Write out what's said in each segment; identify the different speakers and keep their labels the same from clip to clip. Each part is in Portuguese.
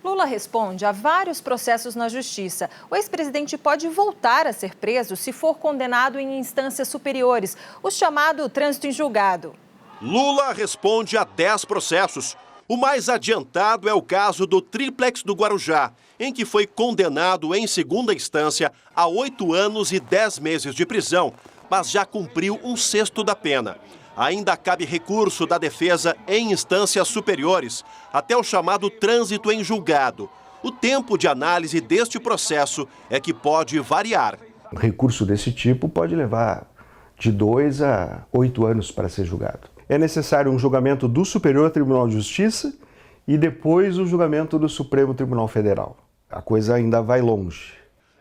Speaker 1: Lula responde a vários processos na justiça. O ex-presidente pode voltar a ser preso se for condenado em instâncias superiores, o chamado trânsito em julgado.
Speaker 2: Lula responde a 10 processos. O mais adiantado é o caso do Triplex do Guarujá, em que foi condenado em segunda instância a 8 anos e 10 meses de prisão, mas já cumpriu 1/6 da pena. Ainda cabe recurso da defesa em instâncias superiores, até o chamado trânsito em julgado. O tempo de análise deste processo é que pode variar.
Speaker 3: Um recurso desse tipo pode levar de 2 a 8 anos para ser julgado. É necessário um julgamento do Superior Tribunal de Justiça e depois o julgamento do Supremo Tribunal Federal. A coisa ainda vai longe.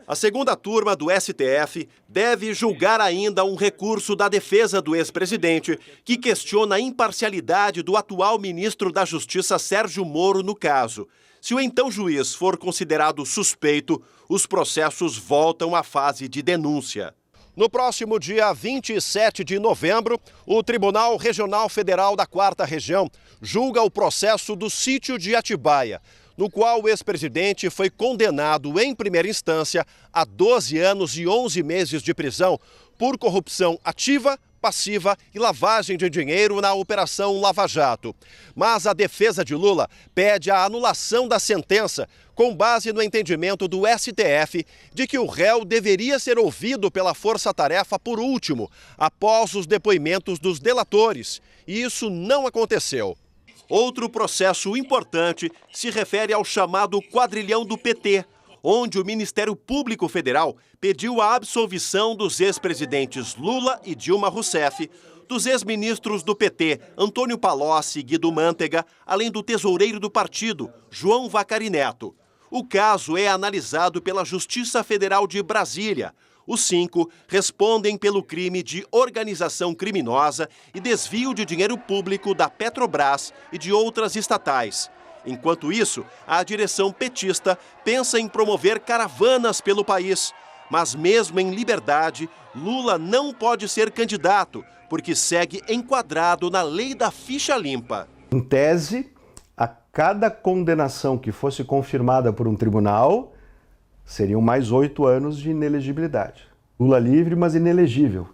Speaker 2: A segunda turma do STF deve julgar ainda um recurso da defesa do ex-presidente, que questiona a imparcialidade do atual ministro da Justiça, Sérgio Moro, no caso. Se o então juiz for considerado suspeito, os processos voltam à fase de denúncia. No próximo dia 27 de novembro, o Tribunal Regional Federal da 4ª Região julga o processo do sítio de Atibaia, no qual o ex-presidente foi condenado em primeira instância a 12 anos e 11 meses de prisão por corrupção ativa, passiva e lavagem de dinheiro na Operação Lava Jato. Mas a defesa de Lula pede a anulação da sentença com base no entendimento do STF de que o réu deveria ser ouvido pela força-tarefa por último, após os depoimentos dos delatores. E isso não aconteceu. Outro processo importante se refere ao chamado quadrilhão do PT, onde o Ministério Público Federal pediu a absolvição dos ex-presidentes Lula e Dilma Rousseff, dos ex-ministros do PT, Antônio Palocci e Guido Mantega, além do tesoureiro do partido, João Vacari Neto. O caso é analisado pela Justiça Federal de Brasília. Os 5 respondem pelo crime de organização criminosa e desvio de dinheiro público da Petrobras e de outras estatais. Enquanto isso, a direção petista pensa em promover caravanas pelo país. Mas mesmo em liberdade, Lula não pode ser candidato, porque segue enquadrado na lei da ficha limpa.
Speaker 3: Em tese, a cada condenação que fosse confirmada por um tribunal, seriam mais 8 anos de inelegibilidade. Lula livre, mas inelegível.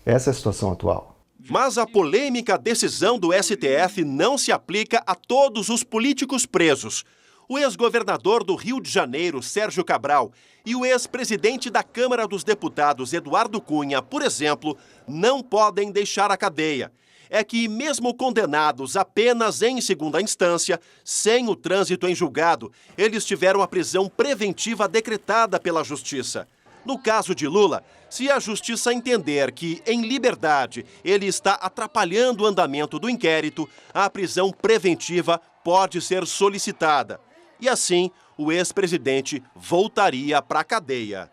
Speaker 3: Essa é a situação atual.
Speaker 2: Mas a polêmica decisão do STF não se aplica a todos os políticos presos. O ex-governador do Rio de Janeiro, Sérgio Cabral, e o ex-presidente da Câmara dos Deputados, Eduardo Cunha, por exemplo, não podem deixar a cadeia. É que, mesmo condenados apenas em segunda instância, sem o trânsito em julgado, eles tiveram a prisão preventiva decretada pela Justiça. No caso de Lula, se a Justiça entender que, em liberdade, ele está atrapalhando o andamento do inquérito, a prisão preventiva pode ser solicitada. E assim, o ex-presidente voltaria para a cadeia.